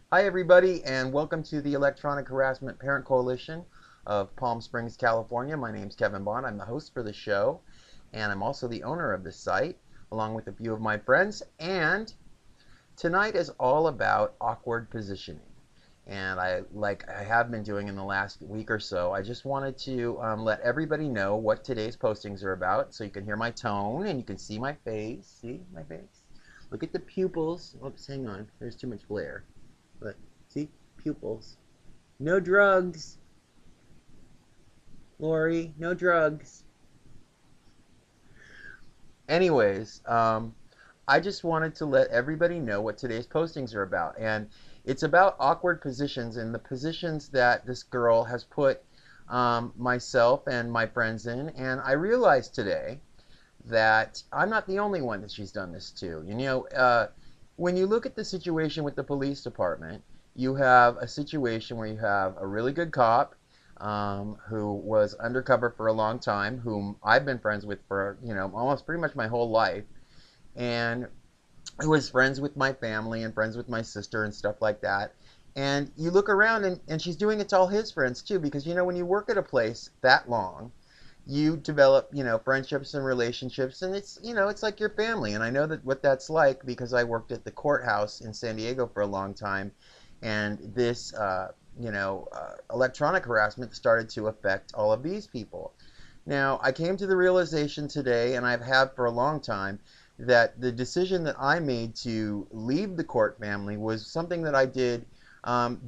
Hi, everybody, and welcome to the Electronic Harassment Parent Coalition of Palm Springs, California. My name's Kevin Bond. I'm the host for the show, and I'm also the owner of the site, along with a few of my friends. And tonight is all about awkward positioning. And like I have been doing in the last week or so, I just wanted to let everybody know what today's postings are about so you can hear my tone and you can see my face. See my face? Look at the pupils. Oops, hang on. There's too much glare. But see, pupils. No drugs, Lori. No drugs. Anyways, I just wanted to let everybody know what today's postings are about, and it's about awkward positions and the positions that this girl has put myself and my friends in. And I realized today that I'm not the only one that she's done this to. When you look at the situation with the police department, you have a situation where you have a really good cop who was undercover for a long time, whom I've been friends with for, almost pretty much my whole life, and who was friends with my family and friends with my sister and stuff like that. And you look around and she's doing it to all his friends too, because, when you work at a place that long, you develop, friendships and relationships, and it's like your family. And I know that what that's like because I worked at the courthouse in San Diego for a long time, and this, electronic harassment started to affect all of these people. Now, I came to the realization today, and I've had for a long time, that the decision that I made to leave the court family was something that I did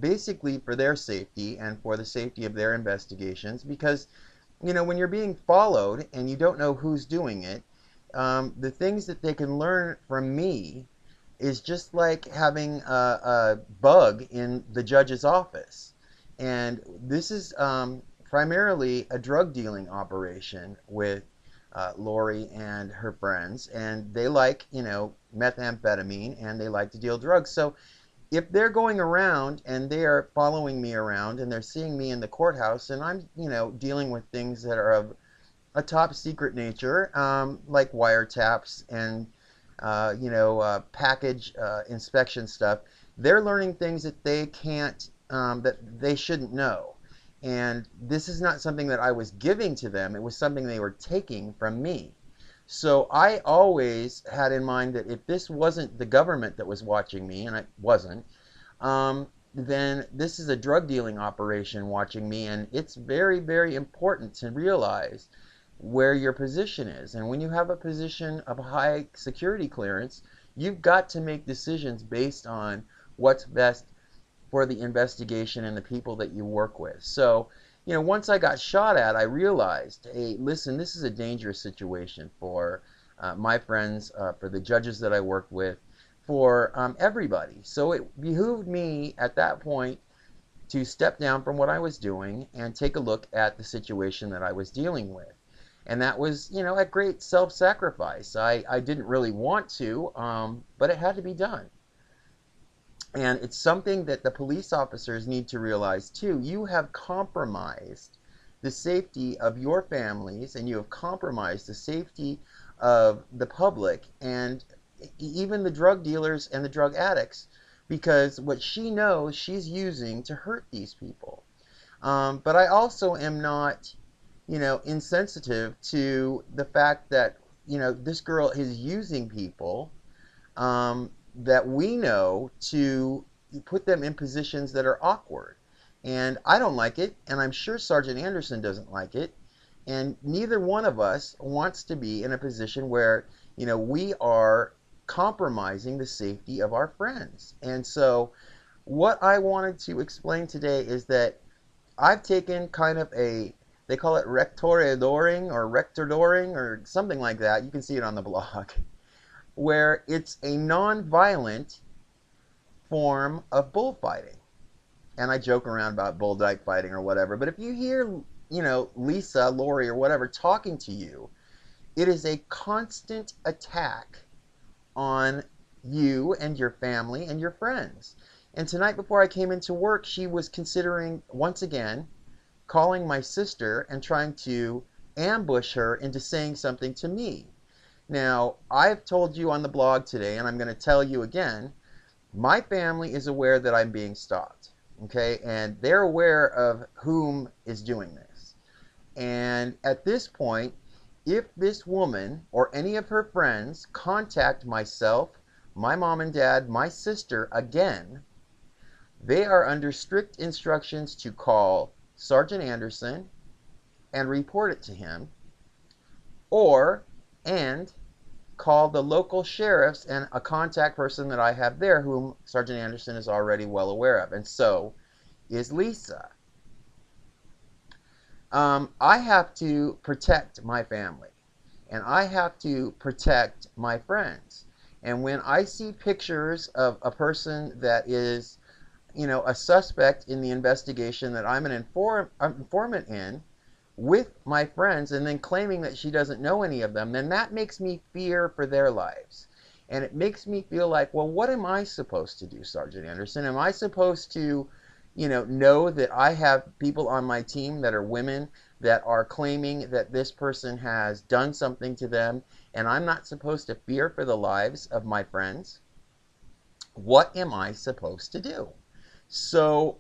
basically for their safety and for the safety of their investigations, because when you're being followed and you don't know who's doing it, the things that they can learn from me is just like having a bug in the judge's office. And this is primarily a drug dealing operation with Lori and her friends. And they like, methamphetamine, and they like to deal drugs. So if they're going around and they are following me around and they're seeing me in the courthouse and I'm, dealing with things that are of a top secret nature, like wiretaps and, package inspection stuff, they're learning things that they can't, that they shouldn't know. And this is not something that I was giving to them. It was something they were taking from me. So I always had in mind that if this wasn't the government that was watching me, and it wasn't, then this is a drug dealing operation watching me, and it's very, very important to realize where your position is. And when you have a position of high security clearance, you've got to make decisions based on what's best for the investigation and the people that you work with. So, once I got shot at, I realized, hey, listen, this is a dangerous situation for my friends, for the judges that I worked with, for everybody. So it behooved me at that point to step down from what I was doing and take a look at the situation that I was dealing with. And that was, at great self-sacrifice. I didn't really want to, but it had to be done. And it's something that the police officers need to realize too. You have compromised the safety of your families, and you have compromised the safety of the public and even the drug dealers and the drug addicts, because what she knows she's using to hurt these people. But I also am not, insensitive to the fact that, this girl is using people that we know to put them in positions that are awkward. And I don't like it, and I'm sure Sergeant Anderson doesn't like it. And neither one of us wants to be in a position where, we are compromising the safety of our friends. And so what I wanted to explain today is that I've taken kind of they call it rectoredoring or rectordoring or something like that. You can see it on the blog, where it's a non-violent form of bullfighting. And I joke around about bulldyke fighting or whatever, but if you hear, Lisa, Lori, or whatever talking to you, it is a constant attack on you and your family and your friends. And tonight before I came into work, she was considering, once again, calling my sister and trying to ambush her into saying something to me. Now, I've told you on the blog today, and I'm going to tell you again, My family is aware that I'm being stalked, okay? And they're aware of whom is doing this. And at this point, if this woman or any of her friends contact myself, my mom and dad, my sister again, they are under strict instructions to call Sergeant Anderson and report it to him, or and call the local sheriffs and a contact person that I have there whom Sergeant Anderson is already well aware of, and so is Lisa. I have to protect my family, and I have to protect my friends. And when I see pictures of a person that is, a suspect in the investigation that I'm an informant in, with my friends, and then claiming that she doesn't know any of them, then that makes me fear for their lives. And it makes me feel like, well, what am I supposed to do, Sergeant Anderson? Am I supposed to, know that I have people on my team that are women that are claiming that this person has done something to them, and I'm not supposed to fear for the lives of my friends? What am I supposed to do? So,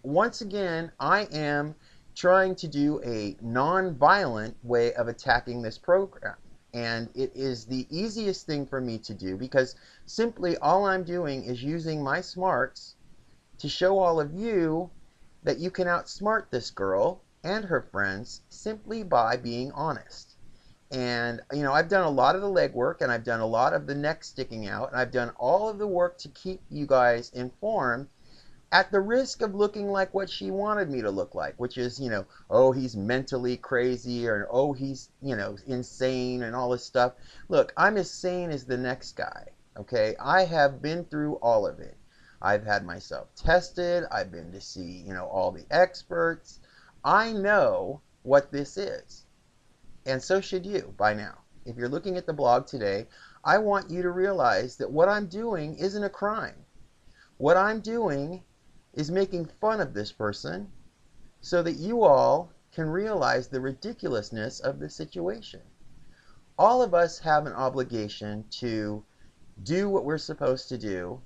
once again, I am trying to do a non-violent way of attacking this program. And it is the easiest thing for me to do because simply all I'm doing is using my smarts to show all of you that you can outsmart this girl and her friends simply by being honest. And, I've done a lot of the legwork, and I've done a lot of the neck sticking out, and I've done all of the work to keep you guys informed at the risk of looking like what she wanted me to look like, which is, oh, he's mentally crazy, or, oh, he's, insane and all this stuff. Look, I'm as sane as the next guy, okay? I have been through all of it. I've had myself tested. I've been to see, all the experts. I know what this is. And so should you by now. If you're looking at the blog today, I want you to realize that what I'm doing isn't a crime. What I'm doing is making fun of this person so that you all can realize the ridiculousness of the situation. All of us have an obligation to do what we're supposed to do,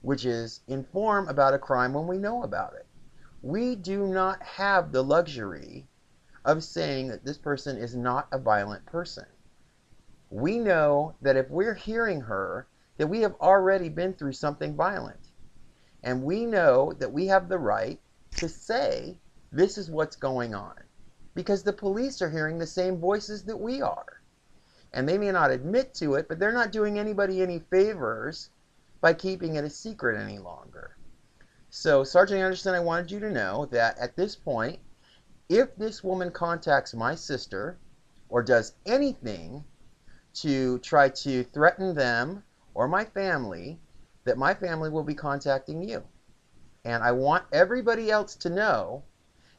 which is inform about a crime when we know about it. We do not have the luxury of saying that this person is not a violent person. We know that if we're hearing her, that we have already been through something violent. And we know that we have the right to say, this is what's going on. Because the police are hearing the same voices that we are. And they may not admit to it, but they're not doing anybody any favors by keeping it a secret any longer. So, Sergeant Anderson, I wanted you to know that at this point, if this woman contacts my sister or does anything to try to threaten them or my family, that my family will be contacting you. And I want everybody else to know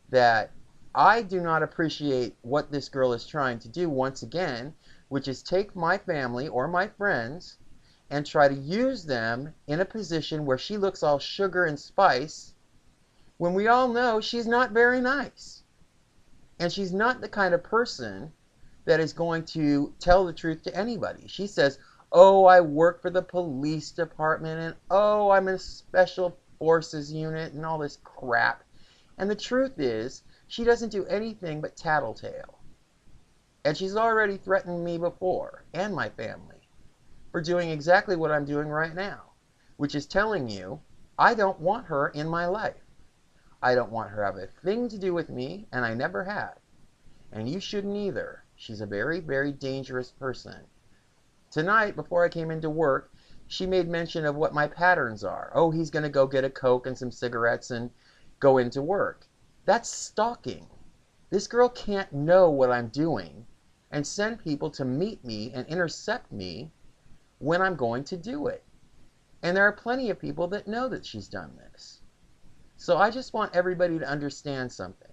that I do not appreciate what this girl is trying to do once again, which is take my family or my friends and try to use them in a position where she looks all sugar and spice when we all know she's not very nice. And she's not the kind of person that is going to tell the truth to anybody. She says, oh, I work for the police department, and oh, I'm in a special forces unit, and all this crap. And the truth is, she doesn't do anything but tattletale. And she's already threatened me before, and my family, for doing exactly what I'm doing right now, which is telling you, I don't want her in my life. I don't want her to have a thing to do with me, and I never have. And you shouldn't either. She's a very, very dangerous person. Tonight, before I came into work, she made mention of what my patterns are. Oh, he's going to go get a Coke and some cigarettes and go into work. That's stalking. This girl can't know what I'm doing and send people to meet me and intercept me when I'm going to do it. And there are plenty of people that know that she's done this. So I just want everybody to understand something.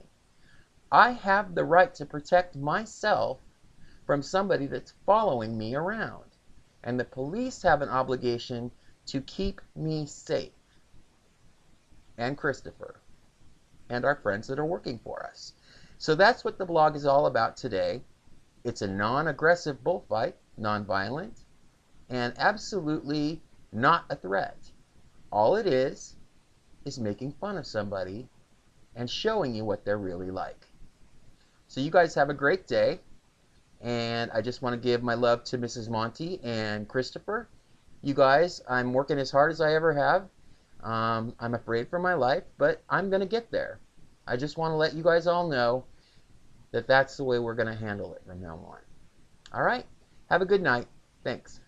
I have the right to protect myself from somebody that's following me around. And the police have an obligation to keep me safe. And Christopher. And our friends that are working for us. So that's what the blog is all about today. It's a non-aggressive bullfight, non-violent, and absolutely not a threat. All it is making fun of somebody and showing you what they're really like. So you guys have a great day. And I just want to give my love to Mrs. Monty and Christopher. You guys, I'm working as hard as I ever have. I'm afraid for my life, but I'm going to get there. I just want to let you guys all know that that's the way we're going to handle it from now on. All right? Have a good night. Thanks.